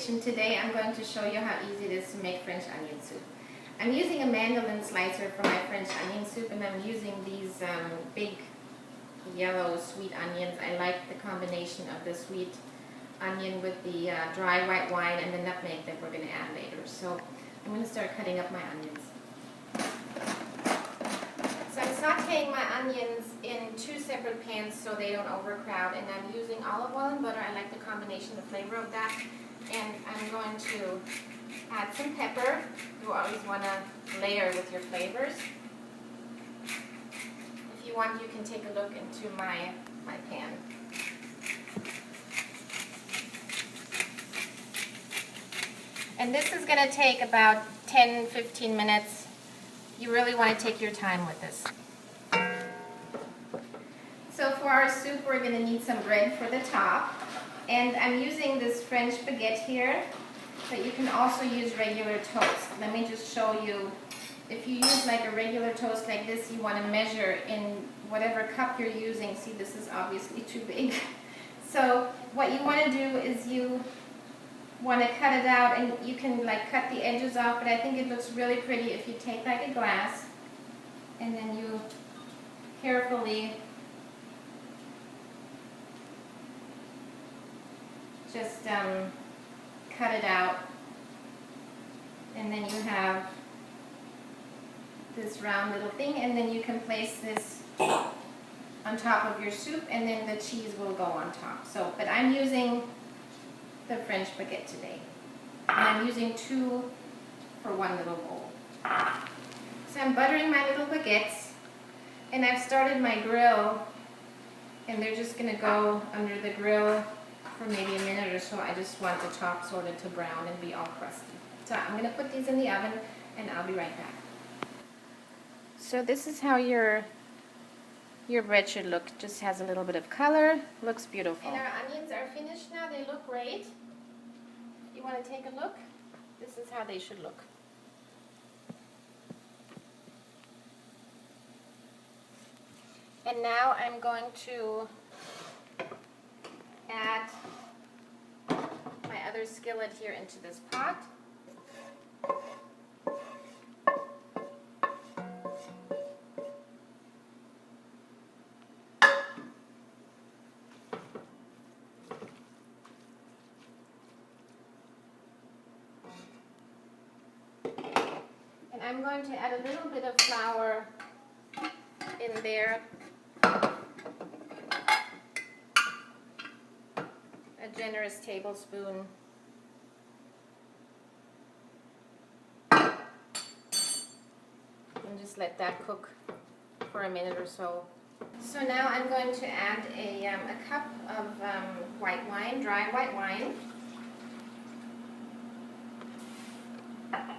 kitchen. Today I'm going to show you how easy it is to make French onion soup. I'm using a mandolin slicer for my French onion soup, and I'm using these big yellow sweet onions. I like the combination of the sweet onion with the dry white wine and the nutmeg that we're going to add later. So I'm going to start cutting up my onions. So I'm sauteing my onions in two separate pans so they don't overcrowd, and I'm using olive oil and butter. I like the combination, the flavor of that. And I'm going to add some pepper. You always want to layer with your flavors. If you want, you can take a look into my pan. And this is going to take about 10-15 minutes. You really want to take your time with this. So for our soup, we're going to need some bread for the top. And I'm using this French baguette here, but you can also use regular toast. Let me just show you. If you use like a regular toast like this, you want to measure in whatever cup you're using. See, this is obviously too big. So what you want to do is you want to cut it out, and you can like cut the edges off, but I think it looks really pretty if you take like a glass and then you carefully just cut it out, and then you have this round little thing, and then you can place this on top of your soup, and then the cheese will go on top. So, but I'm using the French baguette today, and I'm using 2 for 1 little bowl. So I'm buttering my little baguettes, and I've started my grill, and they're just going to go under the grill for maybe a minute or so. I just want the top sort of to brown and be all crusty. So I'm going to put these in the oven, and I'll be right back. So this is how your bread should look. Just has a little bit of color. Looks beautiful. And our onions are finished now. They look great. You want to take a look? This is how they should look. And now I'm going to add my other skillet here into this pot. And I'm going to add a little bit of flour in there. A generous tablespoon. And just let that cook for a minute or so. So now I'm going to add a cup of white wine, dry white wine. I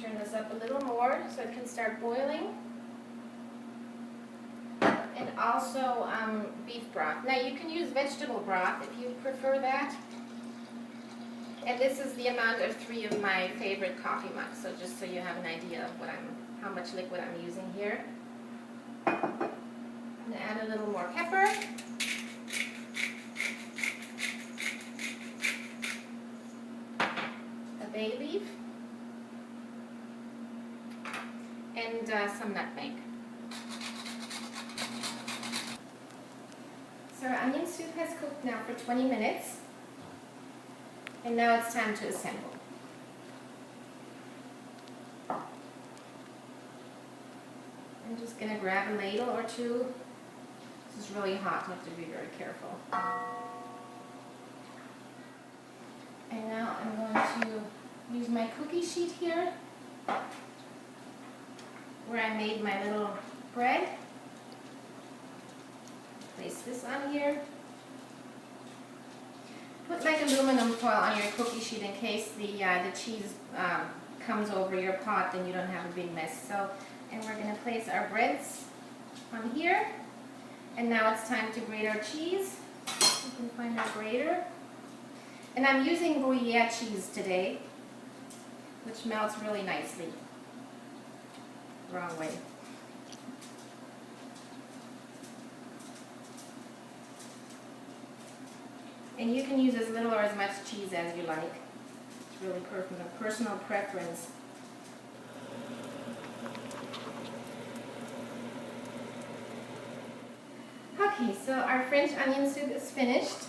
turn this up a little more so it can start boiling. And also beef broth. Now you can use vegetable broth if you prefer that. And this is the amount of 3 of my favorite coffee mugs. So just so you have an idea of how much liquid I'm using here. I'm going to add a little more pepper. A bay leaf. And some nutmeg. So our onion soup has cooked now for 20 minutes, and now it's time to assemble. I'm just going to grab a ladle or 2. This is really hot, you have to be very careful. And now I'm going to use my cookie sheet here, where I made my little bread. Place this on here. Put like aluminum foil on your cookie sheet in case the cheese comes over your pot and you don't have a big mess. So, and we're going to place our breads on here. And now it's time to grate our cheese. You can find our grater. And I'm using Brûlée cheese today, which melts really nicely. Wrong way. And you can use as little or as much cheese as you like. It's really personal preference. Okay, so our French onion soup is finished,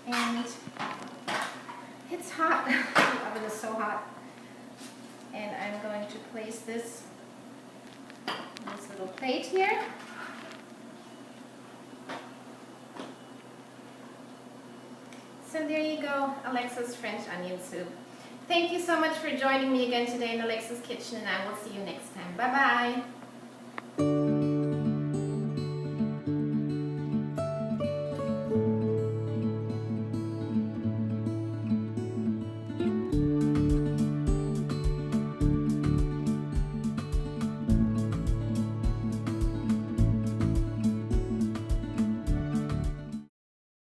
and it's hot. The oven is so hot. And I'm going to place this on this little plate here. So there you go, Alexa's French onion soup. Thank you so much for joining me again today in Alexa's kitchen, and I will see you next time. Bye-bye.